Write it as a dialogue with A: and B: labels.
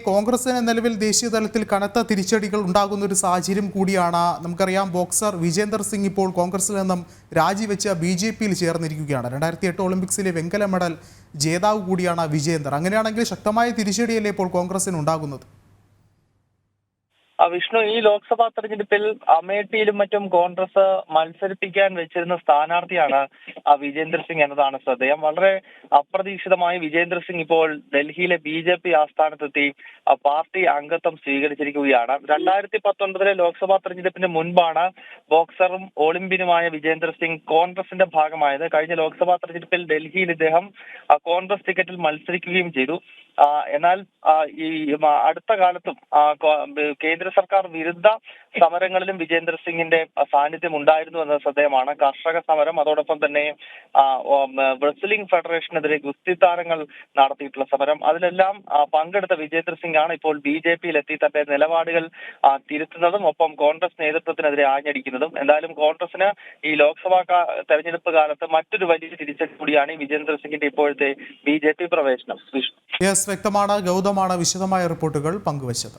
A: കോൺഗ്രസിന് നിലവിൽ ദേശീയ തലത്തിൽ കനത്ത തിരിച്ചടികൾ ഉണ്ടാകുന്ന ഒരു സാഹചര്യം കൂടിയാണ്. നമുക്കറിയാം, ബോക്സർ വിജേന്ദർ സിംഗ് ഇപ്പോൾ കോൺഗ്രസിൽ നിന്നും രാജിവെച്ച് BJPയിൽ ചേർന്നിരിക്കുകയാണ്. 2008 ഒളിമ്പിക്സിലെ വെങ്കല മെഡൽ ജേതാവ് കൂടിയാണ് വിജേന്ദർ. അങ്ങനെയാണെങ്കിൽ ശക്തമായ തിരിച്ചടിയല്ലേ ഇപ്പോൾ കോൺഗ്രസിന് ഉണ്ടാകുന്നത്?
B: വിഷ്ണു, ഈ ലോക്സഭാ തെരഞ്ഞെടുപ്പിൽ അമേഠിയിലും മറ്റും കോൺഗ്രസ് മത്സരിപ്പിക്കാൻ വെച്ചിരുന്ന സ്ഥാനാർത്ഥിയാണ് വിജേന്ദർ സിംഗ് എന്നതാണ് ശ്രദ്ധേയം. വളരെ അപ്രതീക്ഷിതമായി വിജേന്ദർ സിംഗ് ഇപ്പോൾ ഡൽഹിയിലെ BJP ആസ്ഥാനത്തെത്തി പാർട്ടി അംഗത്വം സ്വീകരിച്ചിരിക്കുകയാണ്. 2019 ലോക്സഭാ തെരഞ്ഞെടുപ്പിന് മുൻപാണ് ബോക്സറും ഒളിമ്പ്യനുമായ വിജേന്ദർ സിംഗ് കോൺഗ്രസിന്റെ ഭാഗമായത്. കഴിഞ്ഞ ലോക്സഭാ തെരഞ്ഞെടുപ്പിൽ ഡൽഹിയിൽ ഇദ്ദേഹം കോൺഗ്രസ് ടിക്കറ്റിൽ മത്സരിക്കുകയും ചെയ്തു. എന്നാൽ ഈ അടുത്ത കാലത്തും കേന്ദ്ര സർക്കാർ വിരുദ്ധ സമരങ്ങളിലും വിജേന്ദർ സിംഗിന്റെ സാന്നിധ്യം ഉണ്ടായിരുന്നു എന്നത് ശ്രദ്ധേയമാണ്. കർഷക സമരം, അതോടൊപ്പം തന്നെ റെസ്ലിംഗ് ഫെഡറേഷനെതിരെ ഗുസ്തി താരങ്ങൾ നടത്തിയിട്ടുള്ള സമരം, അതിലെല്ലാം പങ്കെടുത്ത വിജേന്ദർ സിംഗ് ആണ് ഇപ്പോൾ BJPയിൽ എത്തി തന്റെ നിലപാടുകൾ തിരുത്തുന്നതും ഒപ്പം കോൺഗ്രസ് നേതൃത്വത്തിനെതിരെ ആഞ്ഞടിക്കുന്നതും. എന്തായാലും കോൺഗ്രസിന് ഈ ലോക്സഭാ തെരഞ്ഞെടുപ്പ് കാലത്ത് മറ്റൊരു വലിയ തിരിച്ചടി കൂടിയാണ് ഈ വിജേന്ദർ സിംഗിന്റെ ഇപ്പോഴത്തെ BJP പ്രവേശനം.
A: വ്യക്തമാണ്. ഗൗതമാണ് വിശദമായ റിപ്പോർട്ടുകൾ പങ്കുവച്ചത്.